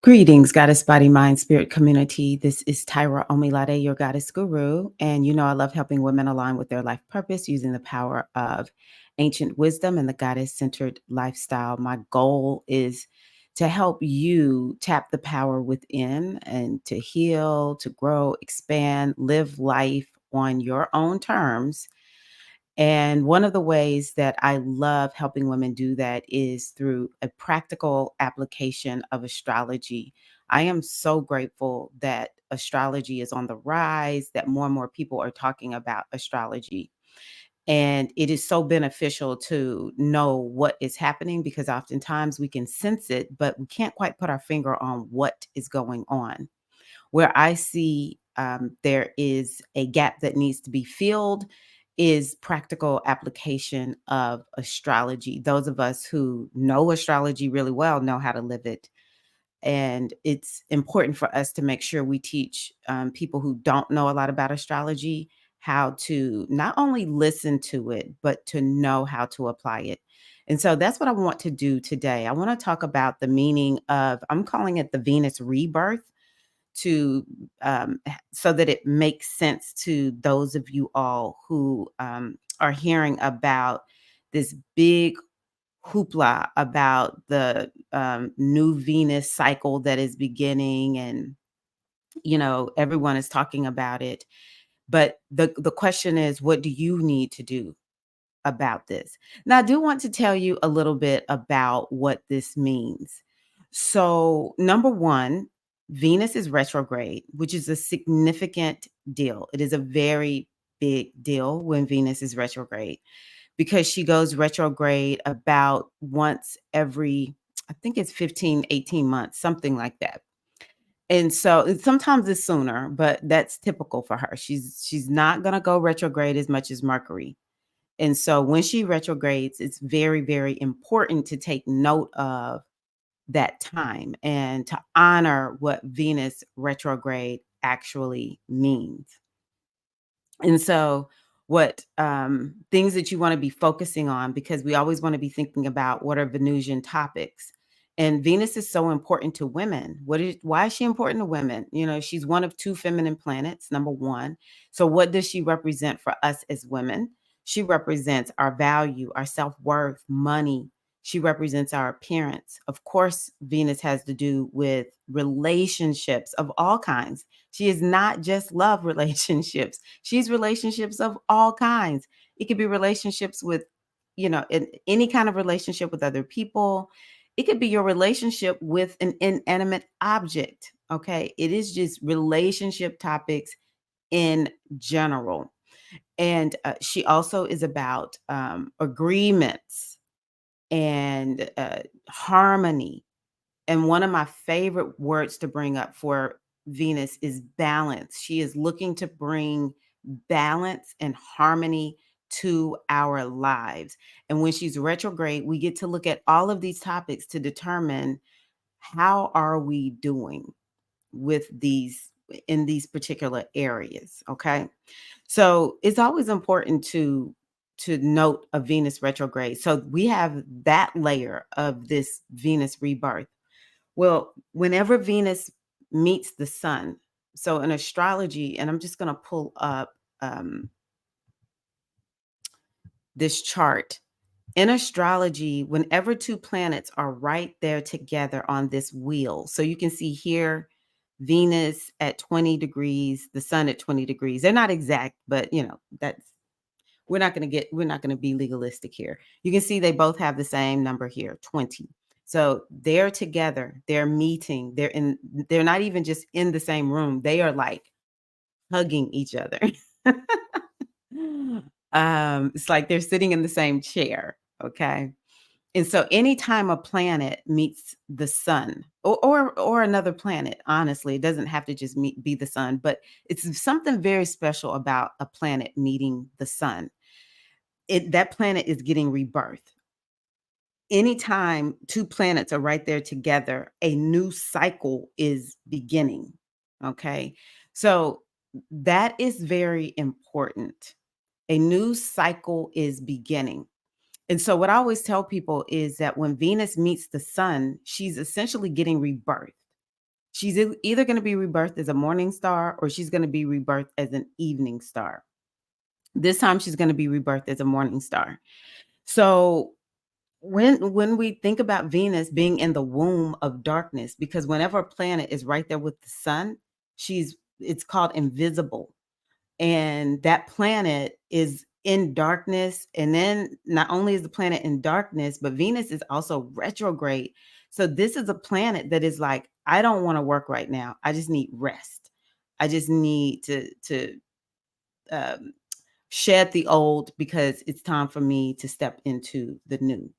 Greetings, Goddess Body Mind Spirit community. This is Tyra Omilade, your Goddess Guru. And you know, I love helping women align with their life purpose using the power of ancient wisdom and the goddess centered lifestyle. My goal is to help you tap the power within and to heal, to grow, expand, live life on your own terms. And one of the ways that I love helping women do that is through a practical application of astrology. I am so grateful that astrology is on the rise, that more and more people are talking about astrology. And it is so beneficial to know what is happening because oftentimes we can sense it, but we can't quite put our finger on what is going on. Where I see there is a gap that needs to be filled is practical application of astrology. Those of us who know astrology really well know how to live it. And it's important for us to make sure we teach people who don't know a lot about astrology how to not only listen to it, but to know how to apply it. And so that's what I want to do today. I want to talk about the meaning of, I'm calling it the Venus rebirth to so that it makes sense to those of you all who are hearing about this big hoopla about the new Venus cycle that is beginning, and you know everyone is talking about it. But the question is, what do you need to do about this? Now, I do want to tell you a little bit about what this means. So, number one, Venus is retrograde, which is a significant deal. It is a very big deal when Venus is retrograde because she goes retrograde about once every, I think it's 15, 18 months, something like that. And so sometimes it's sooner, but that's typical for her. She's not going to go retrograde as much as Mercury. And so when she retrogrades, it's very, very important to take note of that time and to honor what Venus retrograde actually means. And so, what things that you want to be focusing on, because we always want to be thinking about what are Venusian topics. And Venus is so important to women. Why is she important to women? You know, she's one of two feminine planets, number one. So, what does she represent for us as women? She represents our value, our self worth, money. She represents our appearance. Of course, Venus has to do with relationships of all kinds. She is not just love relationships. She's relationships of all kinds. It could be relationships with, any kind of relationship with other people. It could be your relationship with an inanimate object. Okay. It is just relationship topics in general. And she also is about agreements and harmony. And one of my favorite words to bring up for Venus is balance. She is looking to bring balance and harmony to our lives. And when she's retrograde, we get to look at all of these topics to determine how are we doing with these in these particular areas, okay? So, it's always important to note a Venus retrograde. So, we have that layer of this Venus rebirth. Well, whenever Venus meets the sun, so in astrology, and I'm just going to pull up this chart. In astrology, whenever two planets are right there together on this wheel, so you can see here Venus at 20 degrees, the sun at 20 degrees. They're not exact, but that's we're not going to be legalistic here. You can see they both have the same number here, 20. So they're together, they're meeting, they're not even just in the same room. They are like hugging each other. It's like they're sitting in the same chair. Okay. And so anytime a planet meets the sun or another planet, honestly, it doesn't have to just be the sun, but it's something very special about a planet meeting the sun. That planet is getting rebirth. Anytime two planets are right there together, a new cycle is beginning. Okay. So that is very important. A new cycle is beginning. And so, what I always tell people is that when Venus meets the sun, she's essentially getting rebirth. She's either going to be rebirthed as a morning star or she's going to be rebirthed as an evening star. This time she's going to be rebirthed as a morning star. So when we think about Venus being in the womb of darkness, because whenever a planet is right there with the sun, it's called invisible. And that planet is in darkness. And then not only is the planet in darkness, but Venus is also retrograde. So this is a planet that is like, I don't want to work right now. I just need rest. I just need to um, shed the old because it's time for me to step into the new.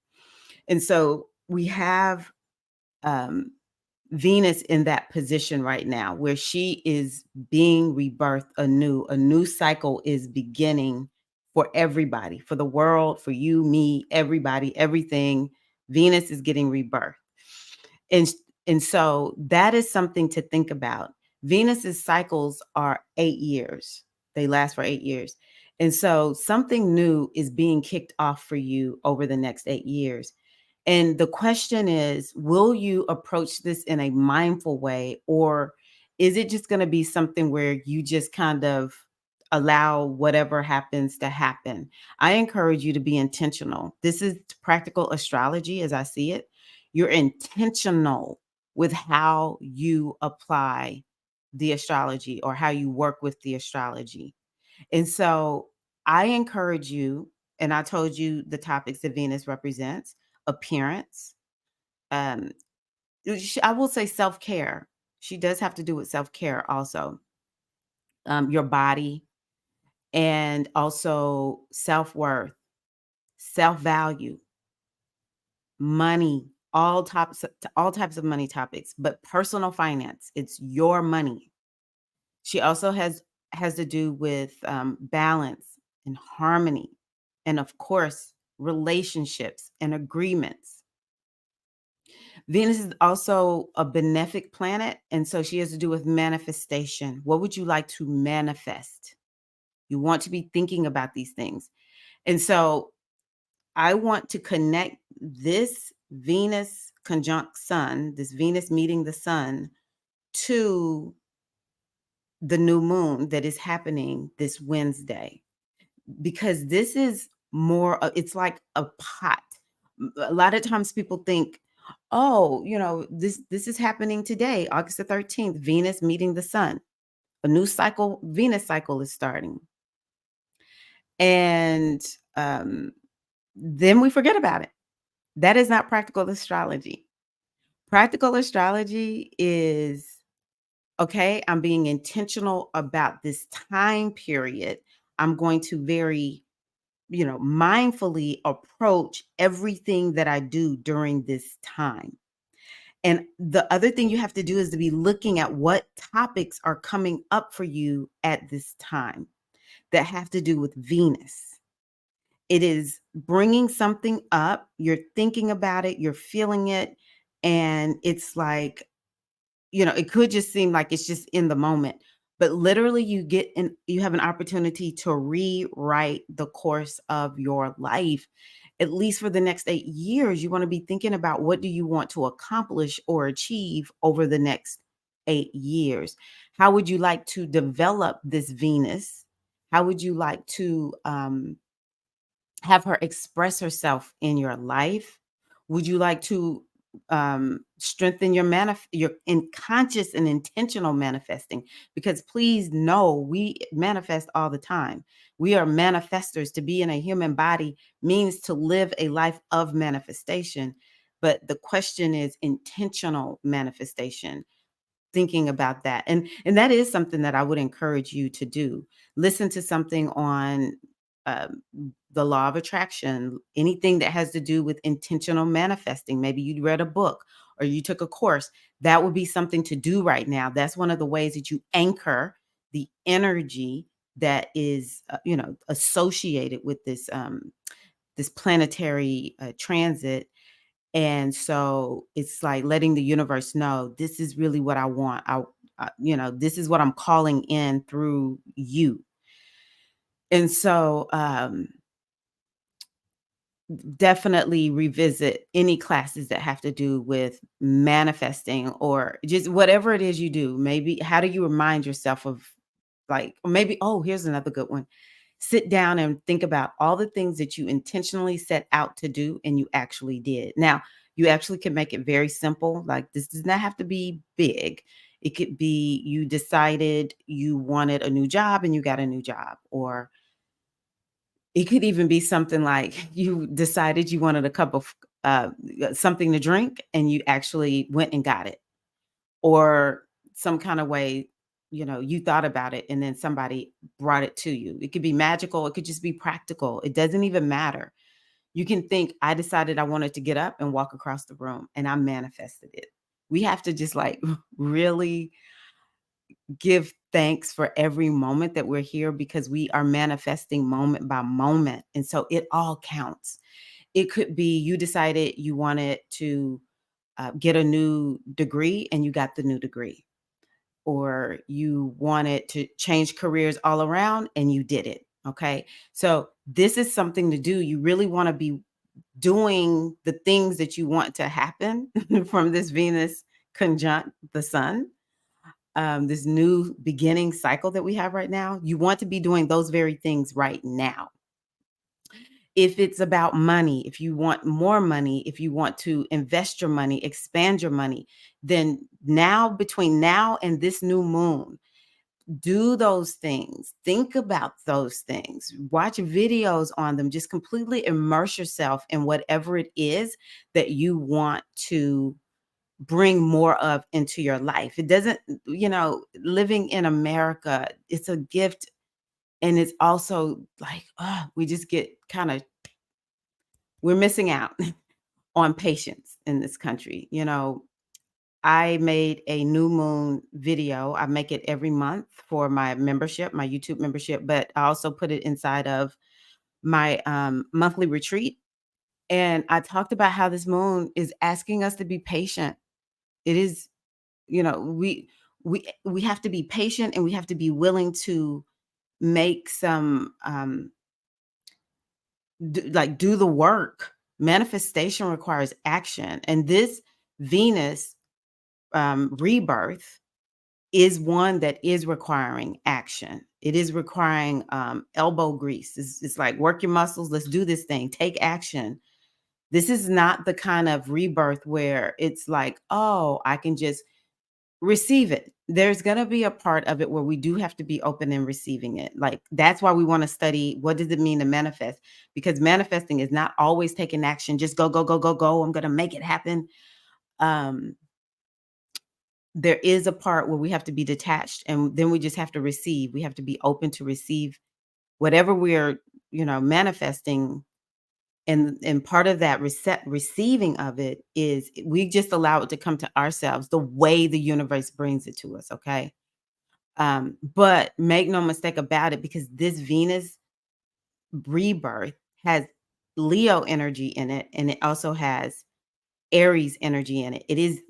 And so we have um, Venus in that position right now where she is being rebirthed anew. A new cycle is beginning for everybody, for the world, for you, me, everybody, everything. Venus is getting rebirthed. And, and so that is something to think about. Venus's cycles are 8 years. They last for 8 years. And so something new is being kicked off for you over the next 8 years. And the question is, will you approach this in a mindful way, or is it just going to be something where you just kind of allow whatever happens to happen? I encourage you to be intentional. This is practical astrology as I see it. You're intentional with how you apply the astrology or how you work with the astrology. And so I encourage you, and I told you the topics that Venus represents: appearance. Um, I will say self care. She does have to do with self care also. Your body, and also self worth, self value, money, all types of money topics, but personal finance. It's your money. She also has to do with balance and harmony, and of course, relationships and agreements. Venus is also a benefic planet, and so she has to do with manifestation. What would you like to manifest? You want to be thinking about these things. And so I want to connect this Venus conjunct Sun, this Venus meeting the Sun, to the new moon that is happening this Wednesday, because this is more, it's like a pot. A lot of times people think, oh, this is happening today, August the 13th, Venus meeting the Sun. A new cycle, Venus cycle is starting. And then we forget about it. That is not practical astrology. Practical astrology is, okay, I'm being intentional about this time period. I'm going to very, mindfully approach everything that I do during this time. And the other thing you have to do is to be looking at what topics are coming up for you at this time that have to do with Venus. It is bringing something up, you're thinking about it, you're feeling it, and it's like, it could just seem like it's just in the moment, but literally you have an opportunity to rewrite the course of your life. At least for the next 8 years, you want to be thinking about what do you want to accomplish or achieve over the next 8 years. How would you like to develop this Venus? How would you like to have her express herself in your life? Would you like to strengthen your in conscious and intentional manifesting? Because please know, we manifest all the time. We are manifestors. To be in a human body means to live a life of manifestation. But the question is intentional manifestation, thinking about that. And that is something that I would encourage you to do. Listen to something on um, the law of attraction, anything that has to do with intentional manifesting. Maybe you read a book or you took a course. That would be something to do right now. That's one of the ways that you anchor the energy that is, associated with this planetary transit. And so it's like letting the universe know, this is really what I want. This is what I'm calling in through you. And so definitely revisit any classes that have to do with manifesting or just whatever it is you do. Maybe how do you remind yourself of, like, or maybe, oh, here's another good one. Sit down and think about all the things that you intentionally set out to do and you actually did. Now, you actually can make it very simple. Like, this does not have to be big. It could be you decided you wanted a new job and you got a new job, or it could even be something like you decided you wanted a cup of something to drink and you actually went and got it, or some kind of way, you thought about it and then somebody brought it to you. It could be magical, it could just be practical. It doesn't even matter. You can think, I decided I wanted to get up and walk across the room and I manifested it. We have to just like really give thanks for every moment that we're here because we are manifesting moment by moment. And so it all counts. It could be you decided you wanted to get a new degree and you got the new degree, or you wanted to change careers all around and you did it. Okay. So this is something to do. You really want to be doing the things that you want to happen from this Venus conjunct the sun, this new beginning cycle that we have right now. You want to be doing those very things right now. If it's about money, if you want more money, if you want to invest your money, expand your money, then now, between now and this new moon, do those things. Think about those things. Watch videos on them. Just completely immerse yourself in whatever it is that you want to bring more of into your life. It doesn't, living in America, it's a gift. And it's also like, we just get kind of, we're missing out on patience in this country. I made a new moon video. I make it every month for my membership, my YouTube membership, but I also put it inside of my monthly retreat. And I talked about how this moon is asking us to be patient. It is, we have to be patient and we have to be willing to make some do the work. Manifestation requires action. And this Venus rebirth is one that is requiring action. It is requiring elbow grease. It's like, work your muscles. Let's do this thing. Take action. This is not the kind of rebirth where it's like, oh, I can just receive it. There's going to be a part of it where we do have to be open in receiving it. Like, that's why we want to study, what does it mean to manifest? Because manifesting is not always taking action. Just go, go, go, go, go. I'm going to make it happen. Um, there is a part where we have to be detached, and then we just have to receive. We have to be open to receive whatever we're, manifesting. And part of that receiving of it is we just allow it to come to ourselves the way the universe brings it to us. Okay. But make no mistake about it, because this Venus rebirth has Leo energy in it, and it also has Aries energy in it. It is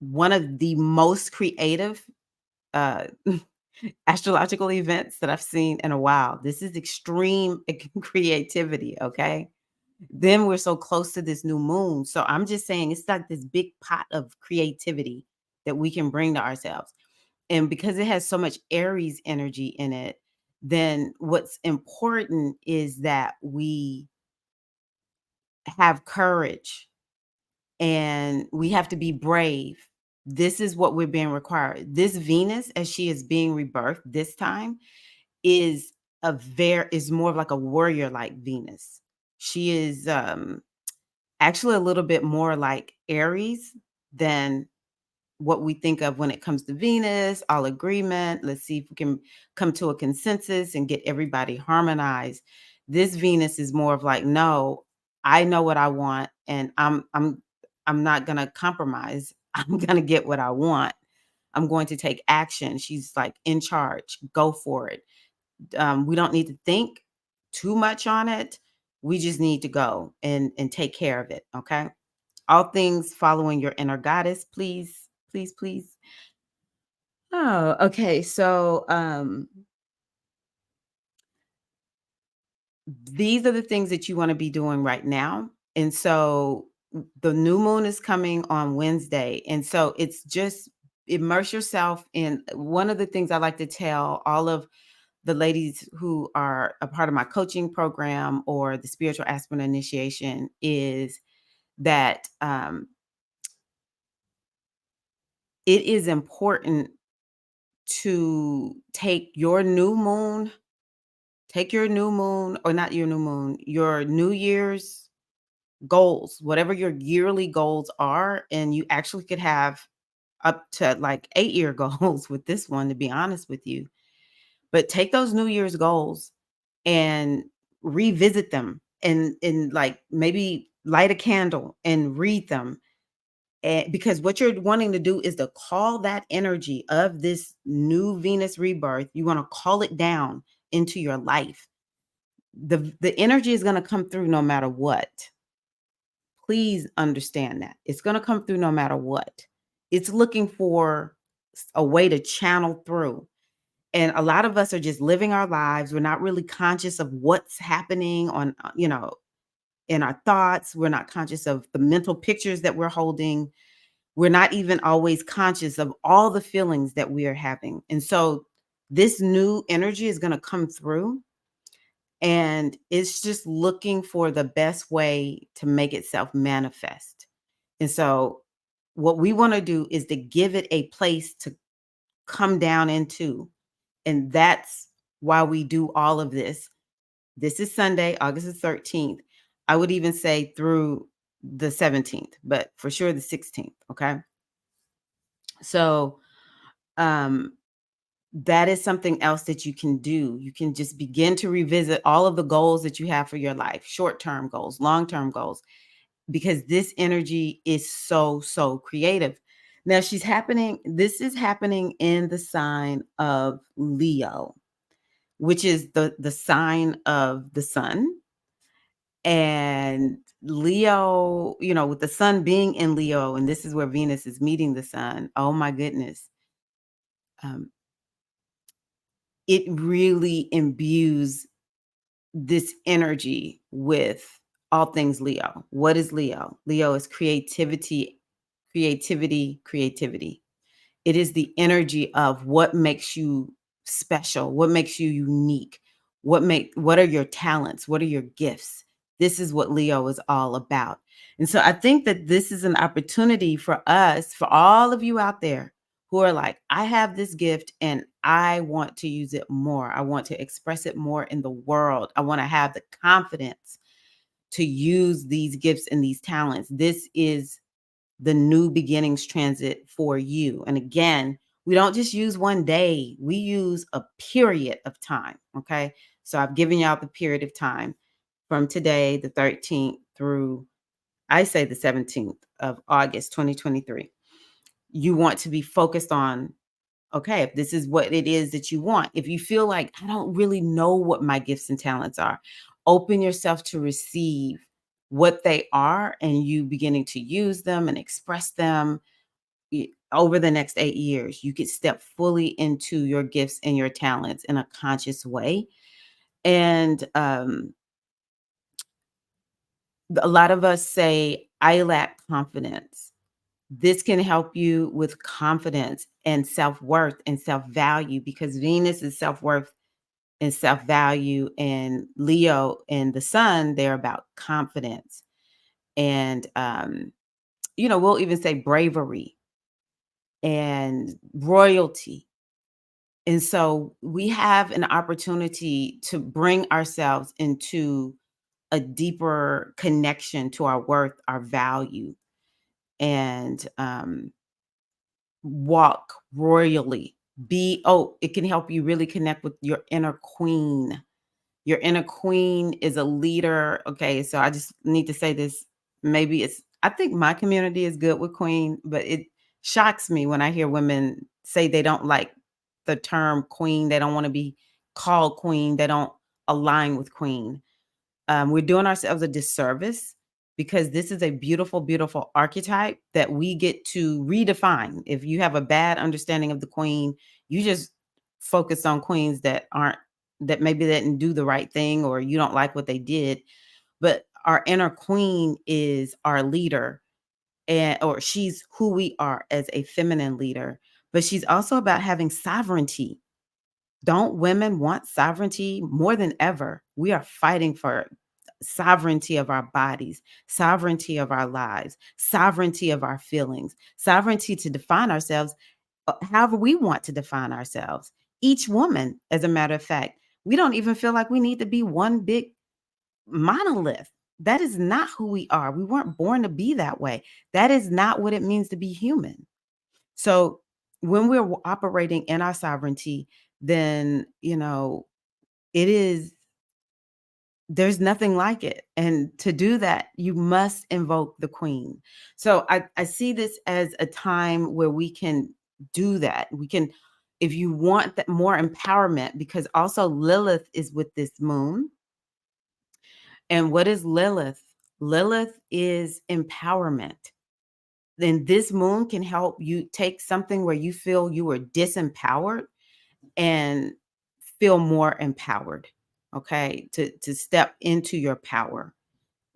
one of the most creative uh astrological events that I've seen in a while. This is extreme creativity, okay? Then we're so close to this new moon. So I'm just saying, it's like this big pot of creativity that we can bring to ourselves. And because it has so much Aries energy in it, then what's important is that we have courage and we have to be brave. This is what we're being required. This Venus, as she is being rebirthed this time, is is more of like a warrior like Venus. She is actually a little bit more like Aries than what we think of when it comes to Venus, all agreement. Let's see if we can come to a consensus and get everybody harmonized. This Venus is more of like, no, I know what I want, and I'm not gonna compromise. I'm gonna get what I want. I'm going to take action. She's like, in charge. Go for it. We don't need to think too much on it. We just need to go and take care of it. Okay. All things following your inner goddess, please, please, please. Oh, okay. So these are the things that you want to be doing right now. And so the new moon is coming on Wednesday. And so it's just immerse yourself in one of the things I like to tell all of the ladies who are a part of my coaching program or the spiritual aspirant initiation is that it is important to take your new moon, or not your new moon, your New Year's goals, whatever your yearly goals are, and you actually could have up to like 8-year goals with this one, to be honest with you. But take those New Year's goals and revisit them and like maybe light a candle and read them. And because what you're wanting to do is to call that energy of this new Venus rebirth, you want to call it down into your life. The energy is going to come through no matter what. Please understand that. It's gonna come through no matter what. It's looking for a way to channel through. And a lot of us are just living our lives. We're not really conscious of what's happening on, in our thoughts. We're not conscious of the mental pictures that we're holding. We're not even always conscious of all the feelings that we are having. And so this new energy is gonna come through, and it's just looking for the best way to make itself manifest. And so what we want to do is to give it a place to come down into. And that's why we do all of this. This is Sunday, August the 13th. I would even say through the 17th, but for sure the 16th. Okay. So um that is something else that you can do. You can just begin to revisit all of the goals that you have for your life, short-term goals, long-term goals, because this energy is so, so creative. Now this is happening in the sign of Leo, which is the sign of the sun. And Leo, with the sun being in Leo, and this is where Venus is meeting the sun. Oh my goodness. Um, it really imbues this energy with all things Leo. What is Leo? Leo is creativity, creativity, creativity. It is the energy of what makes you special, what makes you unique, what are your talents, what are your gifts. This is what Leo is all about. And so I think that this is an opportunity for us, for all of you out there who are like, I have this gift and I want to use it more. I want to express it more in the world. I want to have the confidence to use these gifts and these talents. This is the new beginnings transit for you. And again, we don't just use one day, we use a period of time. Okay. So I've given y'all the period of time from today, the 13th, through, I say, the 17th of August, 2023. You want to be focused on, okay, if this is what it is that you want, if you feel like, I don't really know what my gifts and talents are, open yourself to receive what they are and you beginning to use them and express them over the next 8 years. You could step fully into your gifts and your talents in a conscious way. And a lot of us say, I lack confidence. This can help you with confidence and self-worth and self-value, because Venus is self-worth and self-value, and Leo and the sun, they're about confidence. And we'll even say bravery and royalty. And so we have an opportunity to bring ourselves into a deeper connection to our worth, our value, and walk royally. It can help you really connect with your inner queen. Your inner queen is a leader. Okay, so I just need to say this. I think my community is good with queen, but it shocks me when I hear women say they don't like the term queen. They don't want to be called queen. They don't align with queen. We're doing ourselves a disservice, because this is a beautiful, beautiful archetype that we get to redefine. If you have a bad understanding of the queen, you just focus on queens that aren't that maybe they didn't do the right thing or you don't like what they did, but our inner queen is our leader, and or she's who we are as a feminine leader, but she's also about having sovereignty. Don't women want sovereignty more than ever? We are fighting for sovereignty of our bodies, sovereignty of our lives, sovereignty of our feelings, sovereignty to define ourselves however we want to define ourselves. Each woman, as a matter of fact, we don't even feel like we need to be one big monolith. That is not who we are. We weren't born to be that way. That is not what it means to be human. So when we're operating in our sovereignty, then, it is there's nothing like it. And to do that, you must invoke the queen. So I see this as a time where we can do that. We can, if you want that more empowerment, because also Lilith is with this moon. And what is Lilith? Lilith is empowerment. Then this moon can help you take something where you feel you were disempowered and feel more empowered. Okay. To step into your power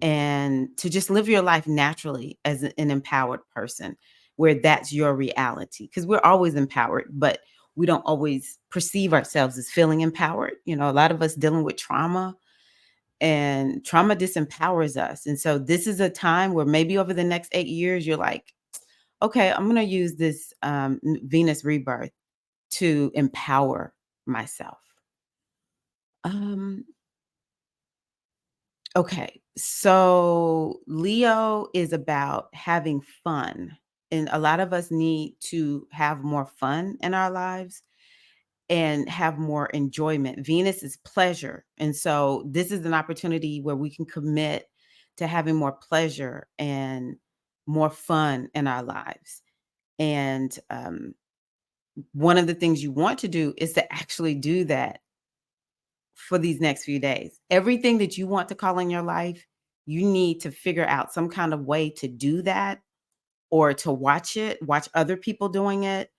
and to just live your life naturally as an empowered person where that's your reality. Because we're always empowered, but we don't always perceive ourselves as feeling empowered. A lot of us dealing with trauma, and trauma disempowers us. And so this is a time where maybe over the next 8 years, you're like, okay, I'm going to use this Venus rebirth to empower myself. Um, okay, so Leo is about having fun. And a lot of us need to have more fun in our lives and have more enjoyment. Venus is pleasure. And so this is an opportunity where we can commit to having more pleasure and more fun in our lives. And one of the things you want to do is to actually do that for these next few days. Everything that you want to call in your life, you need to figure out some kind of way to do that or to watch other people doing it,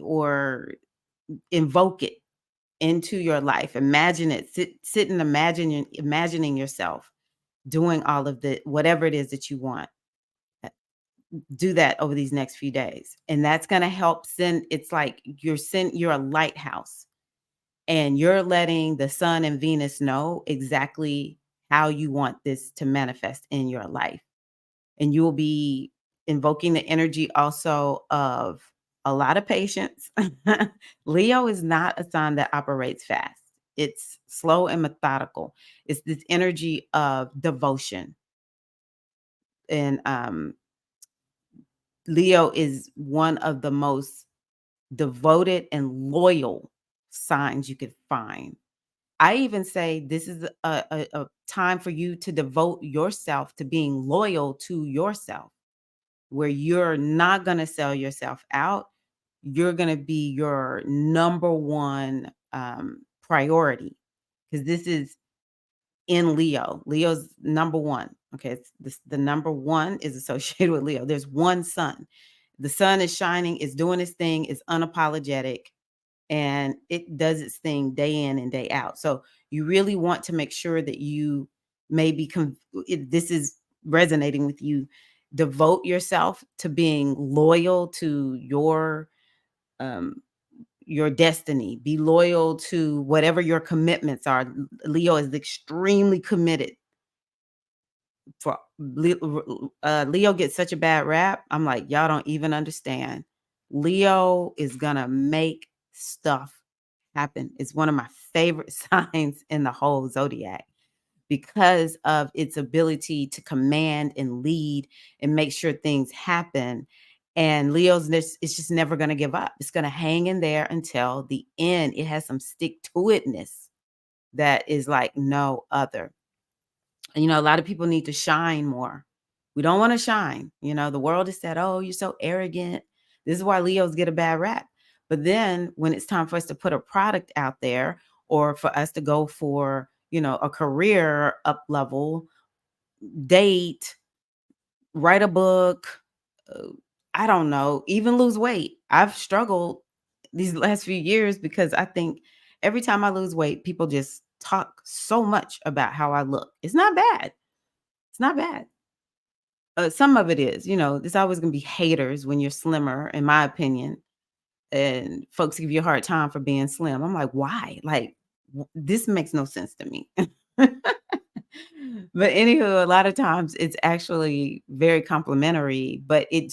or invoke it into your life. Imagine it. Sit and imagining yourself doing all of the whatever it is that you want. Uh, Do that over these next few days. And that's going to help send it's like you're a lighthouse and you're letting the sun and Venus know exactly how you want this to manifest in your life. And you will be invoking the energy also of a lot of patience. Leo is not a sign that operates fast. It's slow and methodical. It's this energy of devotion. And Leo is one of the most devoted and loyal signs you could find. I even say this is a time for you to devote yourself to being loyal to yourself, where you're not going to sell yourself out. You're going to be your number one priority, because this is in Leo. Leo's number one. Okay. The number one is associated with Leo. There's one sun. The sun is shining, is doing its thing, is unapologetic, and it does its thing day in and day out. So you really want to make sure that you maybe if this is resonating with you, devote yourself to being loyal to um your destiny. Be loyal to whatever your commitments are. Leo is extremely committed. Leo gets such a bad rap. I'm like, y'all don't even understand. Leo is gonna make stuff happen. It's one of my favorite signs in the whole zodiac because of its ability to command and lead and make sure things happen. And it's just never going to give up. It's going to hang in there until the end. It has some stick to itness that is like no other. And, a lot of people need to shine more. We don't want to shine. The world has said, oh, you're so arrogant. This is why Leos get a bad rap. But then when it's time for us to put a product out there or for us to go for, a career up level, date, write a book, uh, I don't know, even lose weight. I've struggled these last few years because I think Every time I lose weight, people just talk so much about how I look. It's not bad. It's not bad. Some of it is, there's always going to be haters when you're slimmer, in my opinion, and folks give you a hard time for being slim. I'm like, why? Like, this makes no sense to me. But anywho, a lot of times it's actually very complimentary, but it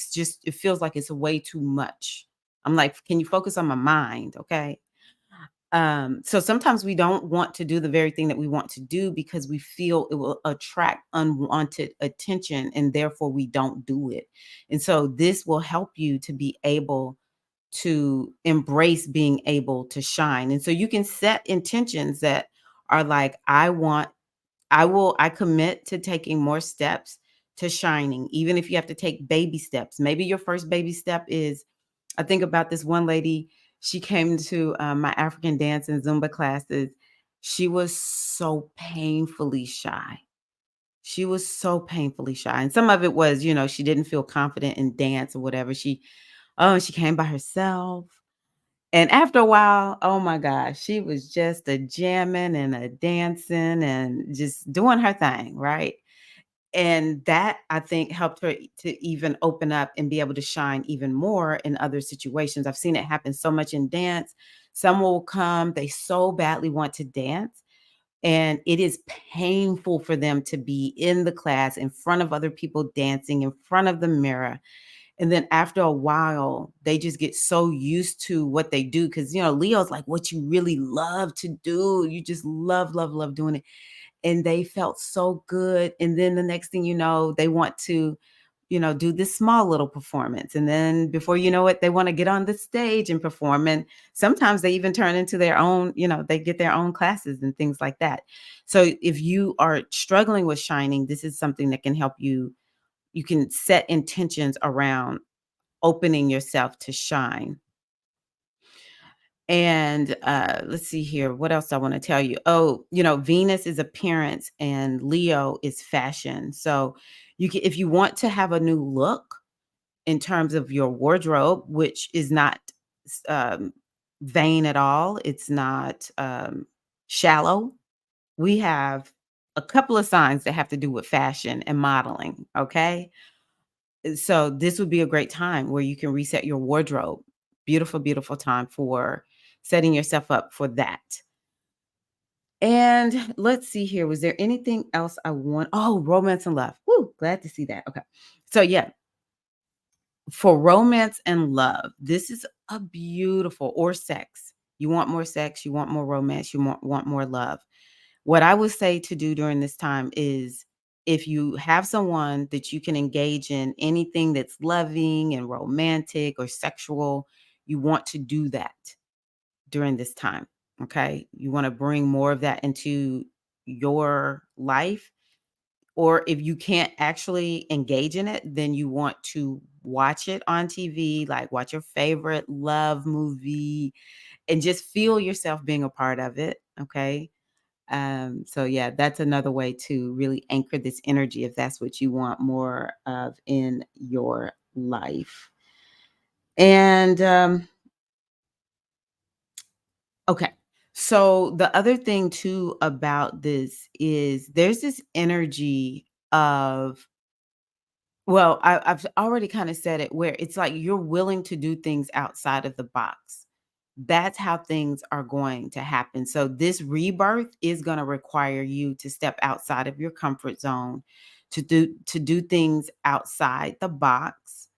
feels like it's way too much. I'm like, can you focus on my mind? Okay. So sometimes we don't want to do the very thing that we want to do because we feel it will attract unwanted attention and therefore we don't do it. And so this will help you to be able to embrace being able to shine. And so you can set intentions that are like, I commit to taking more steps to shining, even if you have to take baby steps. Maybe your first baby step is, I think about this one lady, she came to my African dance and Zumba classes. She was so painfully shy. She was so painfully shy. And some of it was, she didn't feel confident in dance or whatever. She came by herself. And after a while, oh my gosh, she was just a jamming and a dancing and just doing her thing, right? And that I think helped her to even open up and be able to shine even more in other situations. I've seen it happen so much in dance. Someone will come, they so badly want to dance, and it is painful for them to be in the class in front of other people dancing in front of the mirror. And then after a while, they just get so used to what they do because, Leo's like what you really love to do. You just love, love, love doing it. And they felt so good. And then the next thing you know, they want to, do this small little performance. And then before you know it, they want to get on the stage and perform. And sometimes they even turn into their own, they get their own classes and things like that. So if you are struggling with shining, this is something that can help you. You can set intentions around opening yourself to shine. And let's see here. What else I want to tell you? Oh, Venus is appearance and Leo is fashion. So if you want to have a new look in terms of your wardrobe, which is not um, vain at all, it's not shallow. We have a couple of signs that have to do with fashion and modeling. Okay. So this would be a great time where you can reset your wardrobe. Beautiful, beautiful time for setting yourself up for that. And let's see here. Was there anything else I want? Oh, romance and love. Woo, glad to see that. Okay. So yeah, for romance and love, this is a beautiful or sex. You want more sex, you want more romance, you want more love. What I would say to do during this time is if you have someone that you can engage in anything that's loving and romantic or sexual, you want to do that during this time. Okay. You want to bring more of that into your life. Or if you can't actually engage in it, then you want to watch it on TV, like watch your favorite love movie and just feel yourself being a part of it. Okay. So yeah, that's another way to really anchor this energy if that's what you want more of in your life. And okay. So the other thing too about this is there's this energy of, well, I've already kind of said it where it's like you're willing to do things outside of the box. That's how things are going to happen. So this rebirth is going to require you to step outside of your comfort zone, to do things outside the box.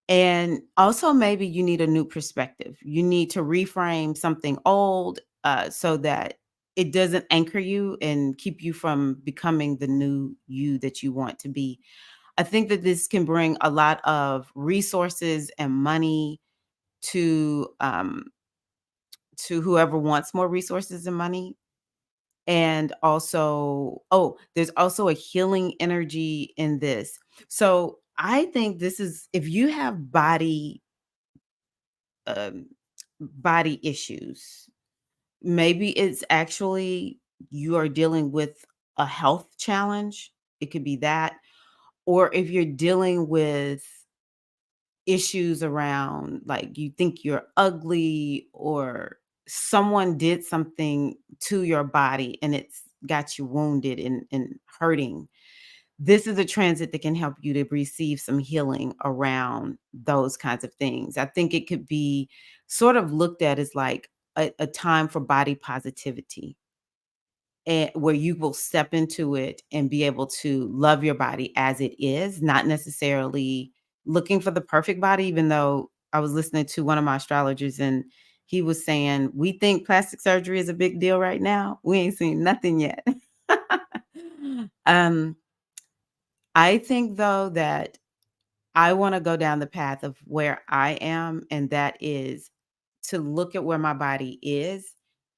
And also maybe you need a new perspective. You need to reframe something old so that it doesn't anchor you and keep you from becoming the new you that you want to be. I think that this can bring a lot of resources and money to whoever wants more resources and money. And also, oh, there's also a healing energy in this. So I think this is if you have um, body issues, maybe it's actually you are dealing with a health challenge. It could be that, or if you're dealing with issues around like you think you're ugly or someone did something to your body and it's got you wounded and hurting. This is a transit that can help you to receive some healing around those kinds of things. I think it could be sort of looked at as like a time for body positivity, and where you will step into it and be able to love your body as it is, not necessarily looking for the perfect body, even though I was listening to one of my astrologers and he was saying, we think plastic surgery is a big deal right now. We ain't seen nothing yet. um, I think though that I want to go down the path of where I am, and that is to look at where my body is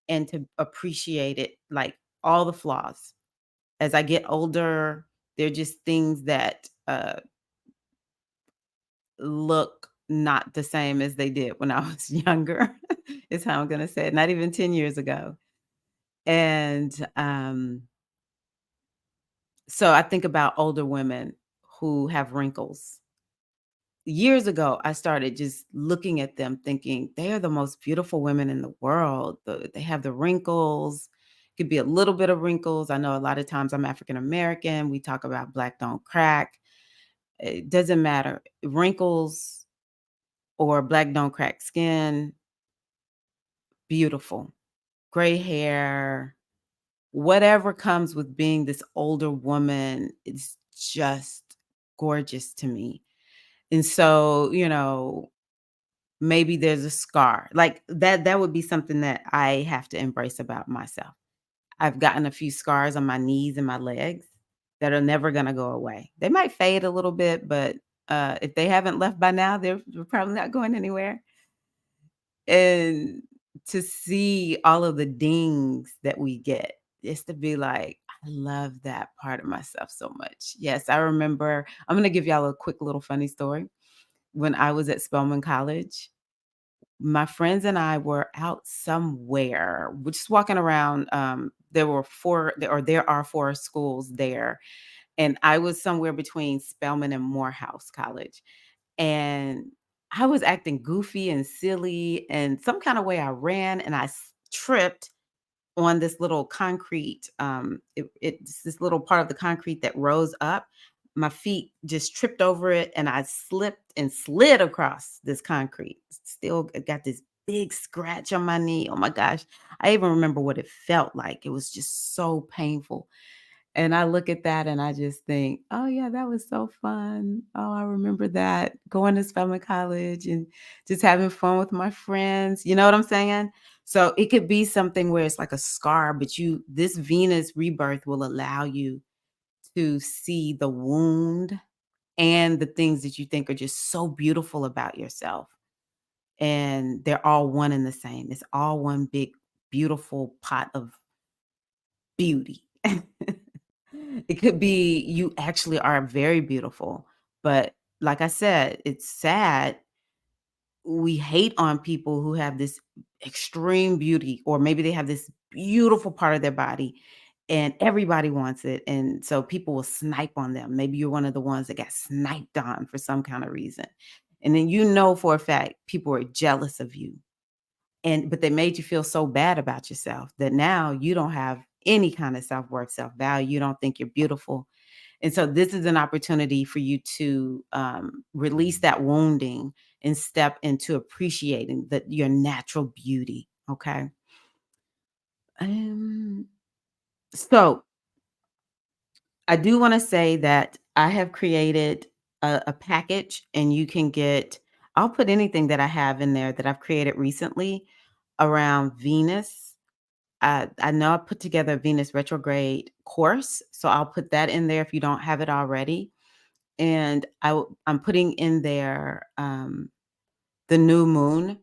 and to appreciate it, like all the flaws. As I get older, they're just things that look not the same as they did when I was younger, is how I'm going to say it, not even 10 years ago. And so I think about older women who have wrinkles. Years ago, I started just looking at them thinking they are the most beautiful women in the world. They have the wrinkles, could be a little bit of wrinkles. I know a lot of times I'm African American. We talk about black don't crack. It doesn't matter. Wrinkles or black don't crack skin, beautiful. Gray hair, whatever comes with being this older woman, it's just gorgeous to me. And so, maybe there's a scar. Like that would be something that I have to embrace about myself. I've gotten a few scars on my knees and my legs that are never gonna go away. They might fade a little bit, but if they haven't left by now, they're probably not going anywhere. And to see all of the dings that we get, just to be like, I love that part of myself so much. Yes, I remember. I'm gonna give y'all a quick little funny story. When I was at Spelman College, my friends and I were out somewhere. We're just walking around. There are four schools there, and I was somewhere between Spelman and Morehouse College. And I was acting goofy and silly, and some kind of way I ran and tripped on this little concrete, it's this little part of the concrete that rose up. My feet just tripped over it and I slipped and slid across this concrete. Still got this big scratch on my knee. Oh my gosh. I even remember what it felt like. It was just so painful. And I look at that and I just think, "Oh, yeah, that was so fun. Oh, I remember that, going to Spelman College and just having fun with my friends." You know what I'm saying? So, it could be something where it's like a scar, but this Venus rebirth will allow you to see the wound and the things that you think are just so beautiful about yourself, and they're all one and the same. It's all one big, beautiful pot of beauty. It could be you actually are very beautiful, but like I said, it's sad. We hate on people who have this extreme beauty, or maybe they have this beautiful part of their body and everybody wants it. And so people will snipe on them. Maybe you're one of the ones that got sniped on for some kind of reason. And then you know for a fact people are jealous of you. But they made you feel so bad about yourself that now you don't have any kind of self-worth, self-value. You don't think you're beautiful. And so this is an opportunity for you to release that wounding and step into appreciating your natural beauty. Okay. Um, so I do want to say that I have created a package, and you can get, I'll put anything that I have in there that I've created recently around Venus. I know I put together a Venus retrograde course, so I'll put that in there if you don't have it already. And I'm putting in there the new moon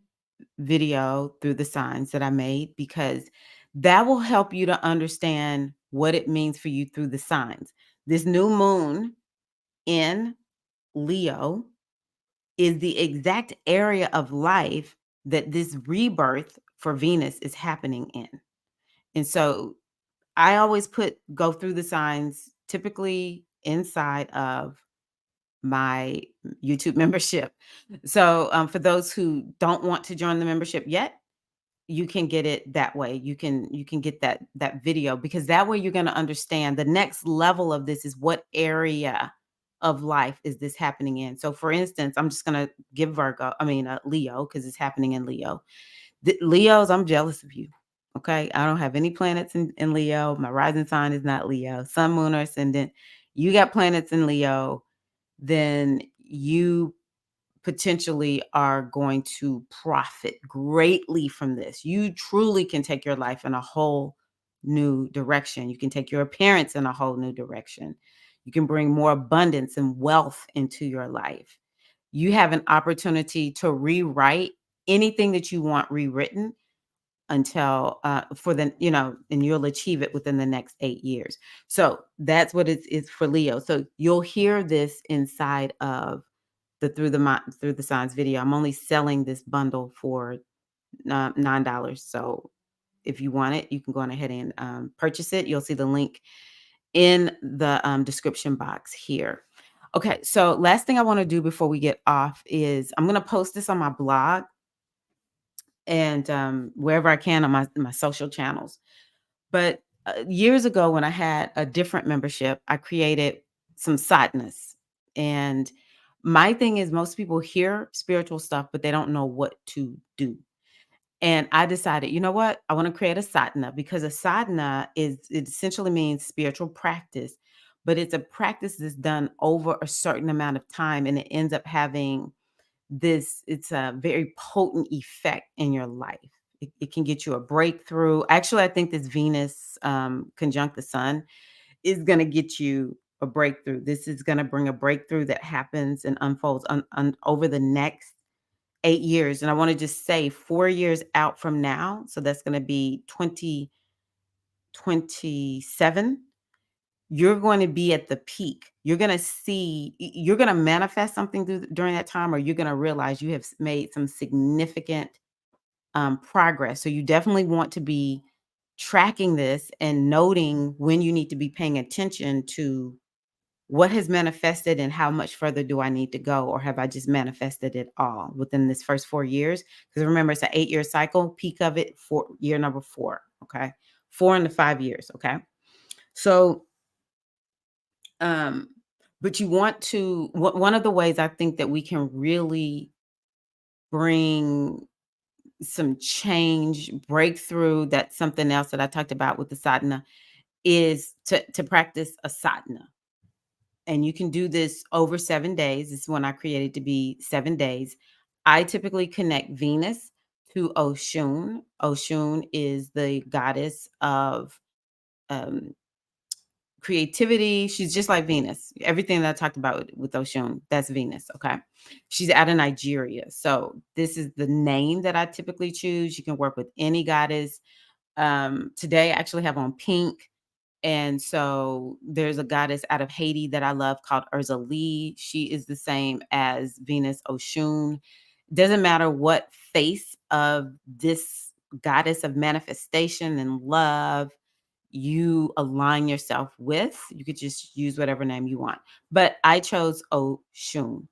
video through the signs that I made, because that will help you to understand what it means for you through the signs. This new moon in Leo is the exact area of life that this rebirth for Venus is happening in. And so I always go through the signs typically inside of my YouTube membership. So, for those who don't want to join the membership yet, you can get it that way. You can get that video, because that way you're going to understand the next level of this is what area of life is this happening in. So for instance, I'm just going to give Leo, because it's happening in Leo. Leos, I'm jealous of you. Okay. I don't have any planets in Leo. My rising sign is not Leo. Sun, moon, or ascendant. You got planets in Leo, then you potentially are going to profit greatly from this. You truly can take your life in a whole new direction. You can take your appearance in a whole new direction. You can bring more abundance and wealth into your life. You have an opportunity to rewrite anything that you want rewritten until and you'll achieve it within the next 8 years. So that's what it's for Leo. So you'll hear this inside of the Through the Signs video. I'm only selling this bundle for $9. So if you want it, you can go on ahead and purchase it. You'll see the link in the description box here. Okay, so last thing I want to do before we get off is I'm going to post this on my blog and wherever I can on my social channels. But years ago, when I had a different membership, I created some sadhanas. And my thing is, most people hear spiritual stuff, but they don't know what to do. And I decided, you know what? I want to create a sadhana, because a sadhana it essentially means spiritual practice, but it's a practice that's done over a certain amount of time, and it ends up having it's a very potent effect in your life. It can get you a breakthrough. Actually, I think this Venus conjunct the sun is going to get you a breakthrough. This is going to bring a breakthrough that happens and unfolds over the next 8 years. And I want to just say 4 years out from now. So that's going to be 2027. You're going to be at the peak. You're going to you're going to manifest something during that time, or you're going to realize you have made some significant progress. So you definitely want to be tracking this and noting when you need to be paying attention to what has manifested and how much further do I need to go, or have I just manifested it all within this first 4 years? Because remember, it's an 8-year cycle, peak of it for year number 4. Okay. 4 into 5 years. Okay. So, but you want to, one of the ways I think that we can really bring some change, breakthrough, that's something else that I talked about with the sadhana, is to practice a sadhana. And you can do this over 7 days. This is one I created to be 7 days. I typically connect Venus to Oshun. Oshun is the goddess of um, creativity. She's just like Venus. Everything that I talked about with Oshun, that's Venus. Okay. She's out of Nigeria. So this is the name that I typically choose. You can work with any goddess. Today I actually have on pink. And so there's a goddess out of Haiti that I love called Urza Lee. She is the same as Venus Oshun. Doesn't matter what face of this goddess of manifestation and love you align yourself with. You could just use whatever name you want. But I chose Oshun.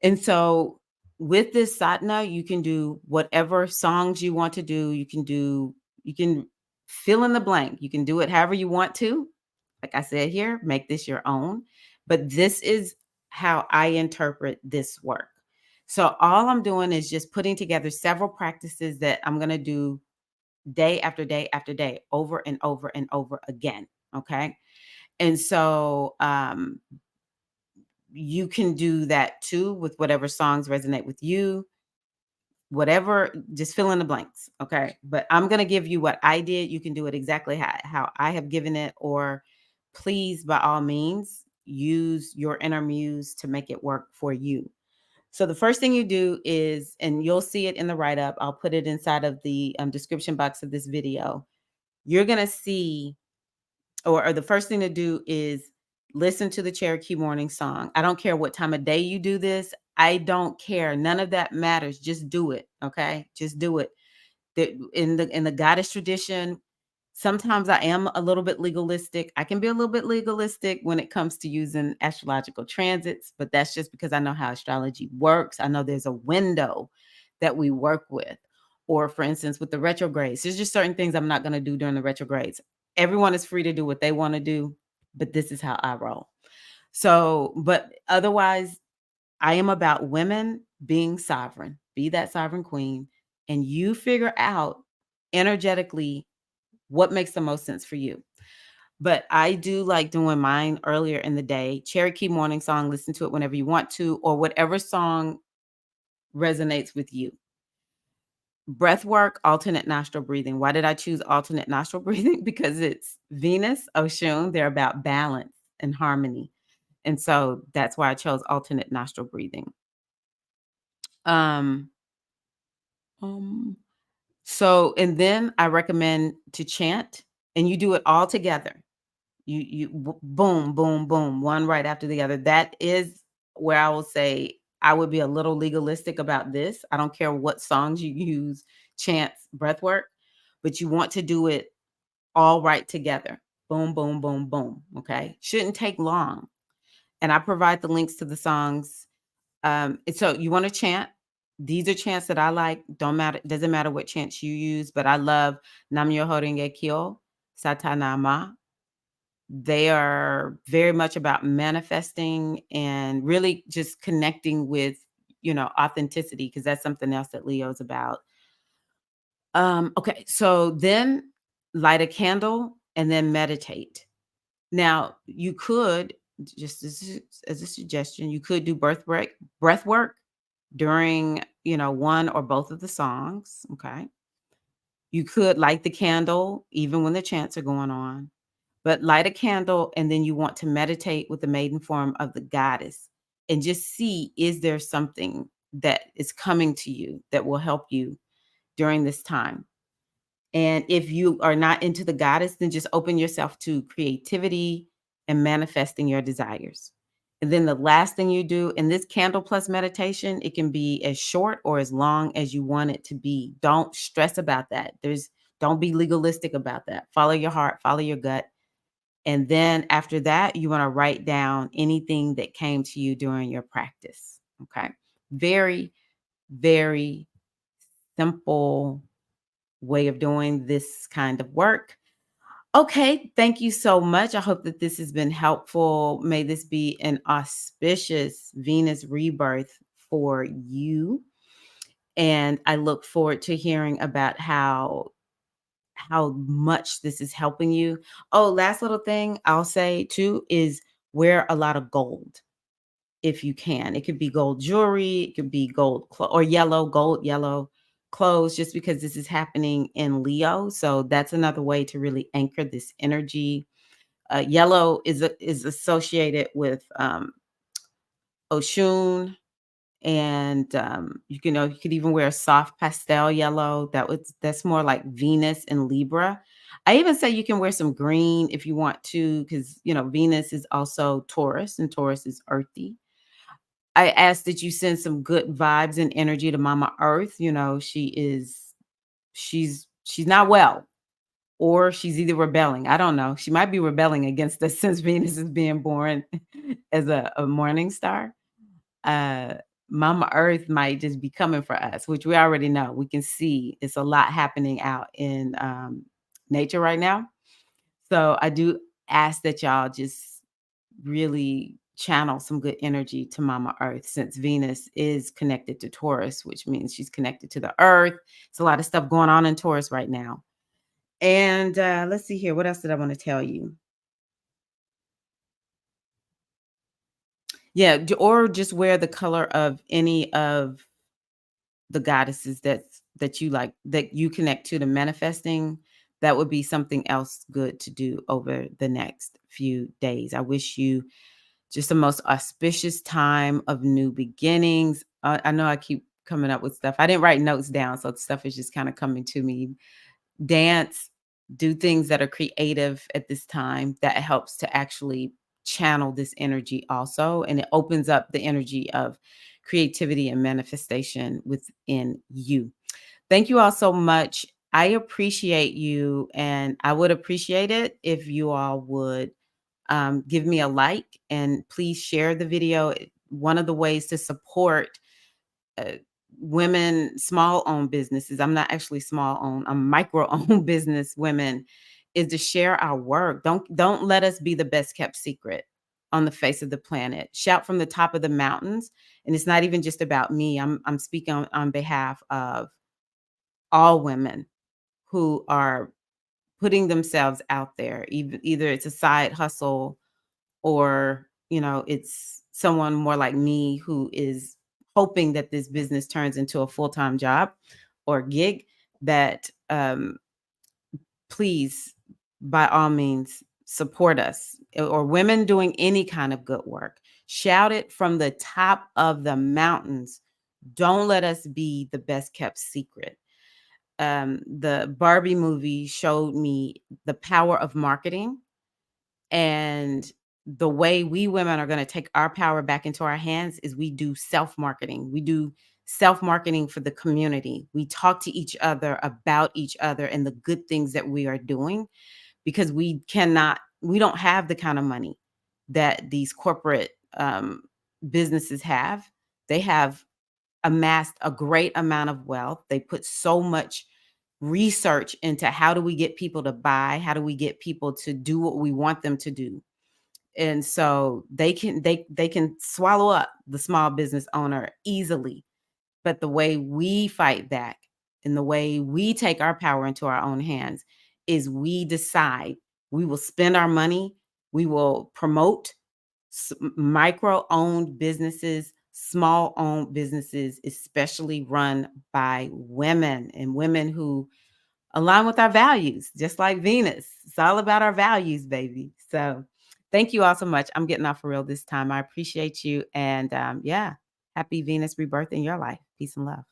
And so with this sadhana, you can do whatever songs you want to do. You can fill in the blank. You can do it however you want to. Like I said here, make this your own. But this is how I interpret this work. So all I'm doing is just putting together several practices that I'm going to do day after day after day, over and over and over again. Okay. And so you can do that too with whatever songs resonate with you, whatever, just fill in the blanks. Okay. But I'm going to give you what I did. You can do it exactly how I have given it, or please, by all means, use your inner muse to make it work for you. So the first thing you do is, and you'll see it in the write up, I'll put it inside of the description box of this video. You're going to see, or the first thing to do is listen to the Cherokee morning song. I don't care what time of day you do this. I don't care. None of that matters. Just do it. Okay. Just do it. In the goddess tradition, sometimes I am a little bit legalistic. I can be a little bit legalistic when it comes to using astrological transits, but that's just because I know how astrology works. I know there's a window that we work with. Or for instance, with the retrogrades, there's just certain things I'm not going to do during the retrogrades. Everyone is free to do what they want to do, but this is how I roll. So, but otherwise, I am about women being sovereign. Be that sovereign queen, and you figure out energetically what makes the most sense for you. But I do like doing mine earlier in the day. Cherokee morning song, listen to it whenever you want to, or whatever song resonates with you. Breath work, alternate nostril breathing. Why did I choose alternate nostril breathing? Because it's Venus, Oshun. They're about balance and harmony. And so that's why I chose alternate nostril breathing. Um, um, so, and then I recommend to chant, and you do it all together. Boom, boom, boom, one right after the other. That is where I will say I would be a little legalistic about this. I don't care what songs you use, chants, breath work, but you want to do it all right together. Boom, boom, boom, boom. Okay. Shouldn't take long. And I provide the links to the songs. And so you want to chant. These are chants that I like. Don't matter, doesn't matter what chants you use, but I love Nam Myoho Renge Kyo, Satanama. They are very much about manifesting and really just connecting with, authenticity, because that's something else that Leo's about. Okay, so then light a candle and then meditate. Now, you could, just as a suggestion, you could do breath work during, one or both of the songs. Okay. You could light the candle even when the chants are going on. But light a candle, and then you want to meditate with the maiden form of the goddess and just see, is there something that is coming to you that will help you during this time? And if you are not into the goddess, then just open yourself to creativity and manifesting your desires. And then the last thing you do in this candle plus meditation, it can be as short or as long as you want it to be. Don't stress about that. Don't be legalistic about that. Follow your heart, follow your gut. And then after that, you want to write down anything that came to you during your practice. Okay. Very, very simple way of doing this kind of work. Okay. Thank you so much. I hope that this has been helpful. May this be an auspicious Venus rebirth for you. And I look forward to hearing about how much this is helping you. Oh, last little thing I'll say too is wear a lot of gold if you can. It could be gold jewelry, it could be or gold, yellow clothes, just because this is happening in Leo. So that's another way to really anchor this energy. Yellow is associated with Oshun, and you could even wear a soft pastel yellow. That's more like Venus and Libra. I even say you can wear some green if you want to, because Venus is also Taurus, and Taurus is earthy. I ask that you send some good vibes and energy to Mama Earth. She's not well, or she's either rebelling. I don't know. She might be rebelling against us since Venus is being born as a morning star. uh Mama Earth might just be coming for us, which we already know. We can see it's a lot happening out in nature right now. So I do ask that y'all just really channel some good energy to Mama Earth, since Venus is connected to Taurus, which means she's connected to the earth. It's a lot of stuff going on in Taurus right now. And let's see here. What else did I want to tell you? Yeah, or just wear the color of any of the goddesses that you like, that you connect to manifesting. That would be something else good to do over the next few days. I wish you just the most auspicious time of new beginnings. I know I keep coming up with stuff. I didn't write notes down, so stuff is just kind of coming to me. Dance, do things that are creative at this time. That helps to actually channel this energy also, and it opens up the energy of creativity and manifestation within you. Thank you all so much. I appreciate you, and I would appreciate it if you all would give me a like, and please share the video. One of the ways to support uh, women, small owned businesses. I'm not actually small owned, I'm micro owned business women, is to share our work. Don't let us be the best kept secret on the face of the planet. Shout from the top of the mountains. And it's not even just about me. I'm speaking on behalf of all women who are putting themselves out there. Either it's a side hustle, or it's someone more like me who is hoping that this business turns into a full-time job or gig. That please, by all means, support us, or women doing any kind of good work. Shout it from the top of the mountains. Don't let us be the best kept secret. The Barbie movie showed me the power of marketing, and the way we women are going to take our power back into our hands is we do self-marketing. We do self-marketing for the community. We talk to each other about each other and the good things that we are doing, because we don't have the kind of money that these corporate businesses have. They have amassed a great amount of wealth. They put so much research into how do we get people to buy, how do we get people to do what we want them to do. And so they can swallow up the small business owner easily. But the way we fight back and the way we take our power into our own hands is we decide we will spend our money, we will promote micro owned businesses, small owned businesses, especially run by women, and women who align with our values, just like Venus. It's all about our values, baby. So thank you all so much. I'm getting off for real this time. I appreciate you. And yeah, happy Venus rebirth in your life. Peace and love.